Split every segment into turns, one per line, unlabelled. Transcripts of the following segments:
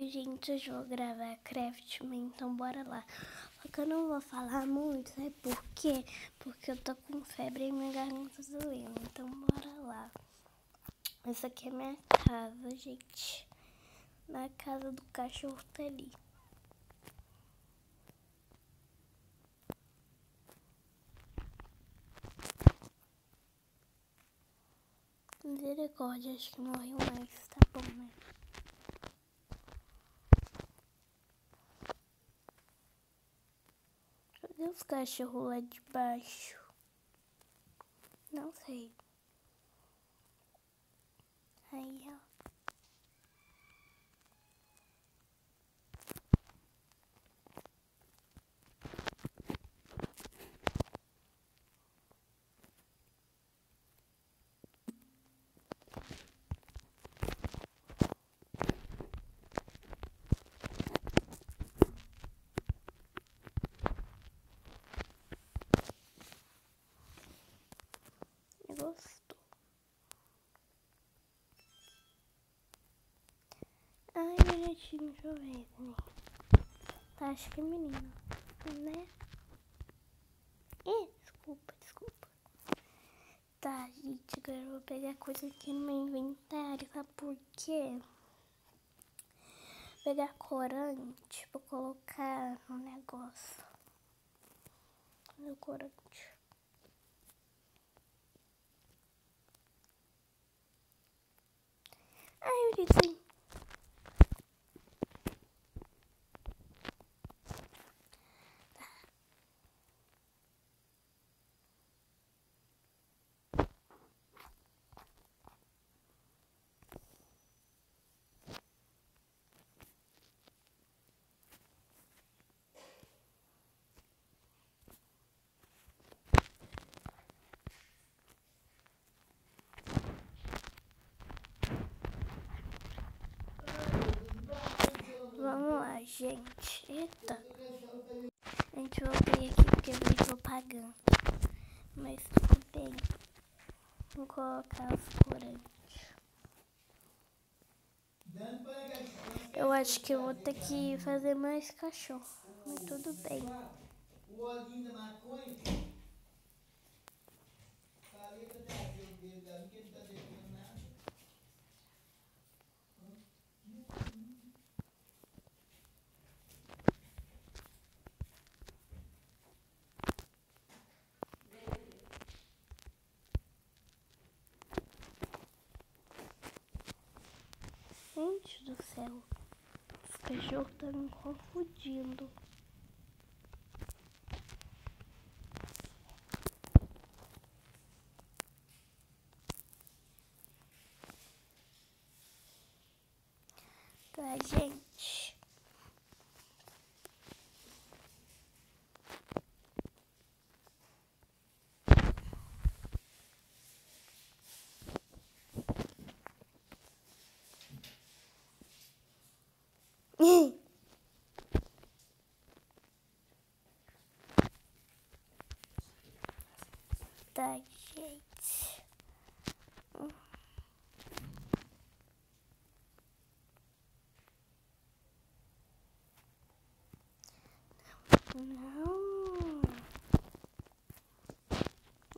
Oi, gente, hoje eu vou gravar Craftman, então bora lá. Só que eu não vou falar muito, sabe por quê? Porque eu tô com febre e minha garganta doendo, então bora lá. Essa aqui é minha casa, gente. Na casa do cachorro tá ali. Misericórdia, acho que morreu mais, tá bom, né? Cadê os cachorros lá de baixo? Não sei. Aí, ó. Gostou. Ai, bonitinho, deixa eu ver. Tá, acho que é menino, né? Desculpa. Tá, gente, agora eu vou pegar coisa aqui no meu inventário, sabe por quê? Pegar corante pra colocar no negócio. No corante. Ai, eu disse. Vamos lá, gente. Eita. Gente, voltei aqui porque eu vi propaganda. Mas tudo bem. Vou colocar os corantes. Eu acho que eu vou ter que fazer mais cachorro. Mas tudo bem.
O olhinho da maconha. Falei pra trazer o dedo ali, que ele não tá devendo nada.
Gente do céu. Os cachorros estão me confundindo. Tá, gente. Tá, gente. Não.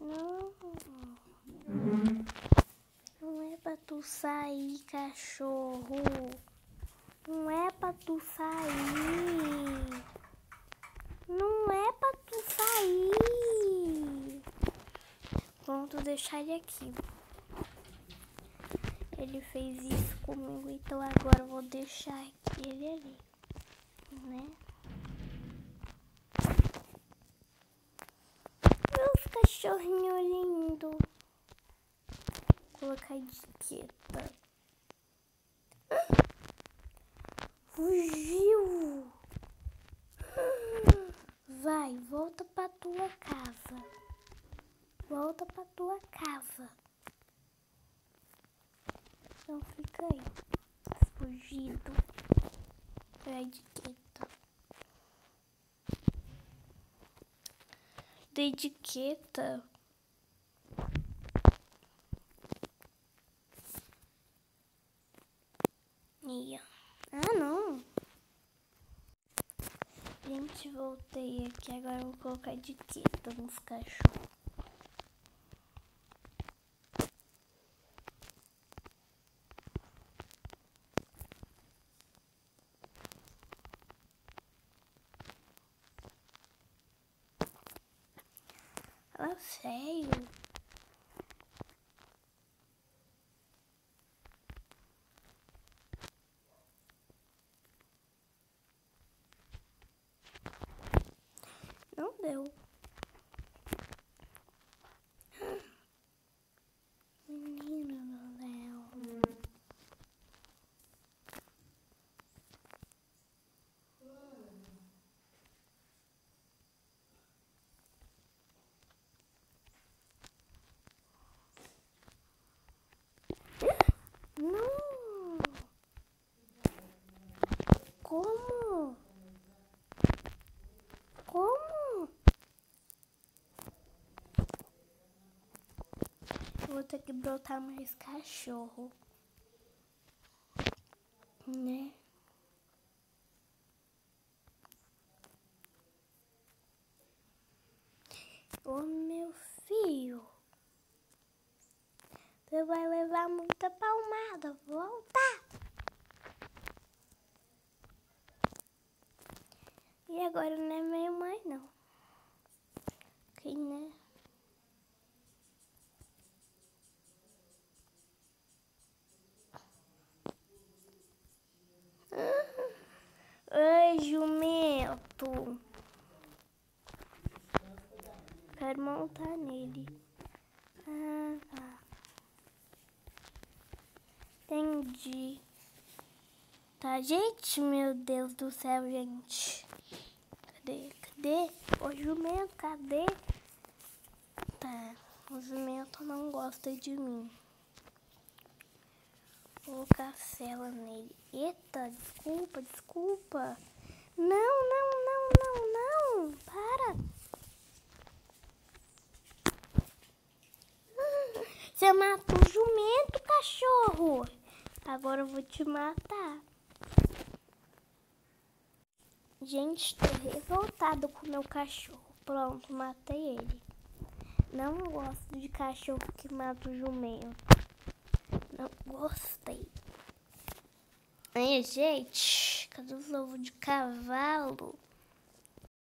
Não. Não é pra tu sair, cachorro. Não é pra tu sair. Não é pra tu sair. Vamos deixar ele aqui. Ele fez isso comigo, então agora eu vou deixar ele ali, né? Meus cachorrinhos lindos. Vou colocar etiqueta. Fugiu! Vai, volta pra tua casa. Volta pra tua casa. Então fica aí. Fugido. A etiqueta. Da etiqueta. Ah, não. Gente, voltei aqui. Agora eu vou colocar etiqueta nos cachorros. Fala sério. Não deu. Menino do céu. Não. Como? Como? Eu vou ter que brotar mais cachorro, né? Ô, meu filho, você vai levar muita palmada. Volta! E agora não é meio mãe, não. Que, né? Ai, jumento. Quero montar nele. Ah, tá. Entendi. Tá, gente? Meu Deus do céu, gente. Cadê? Ô, jumento, cadê? Tá, o jumento não gosta de mim. Vou colocar cela nele. Eita, desculpa. Não. Para. Você matou o jumento, cachorro. Agora eu vou te matar. Gente, tô revoltado com o meu cachorro. Pronto, matei ele. Não gosto de cachorro que mata o jumento. Não gostei. Aí, gente, cadê os ovos de cavalo?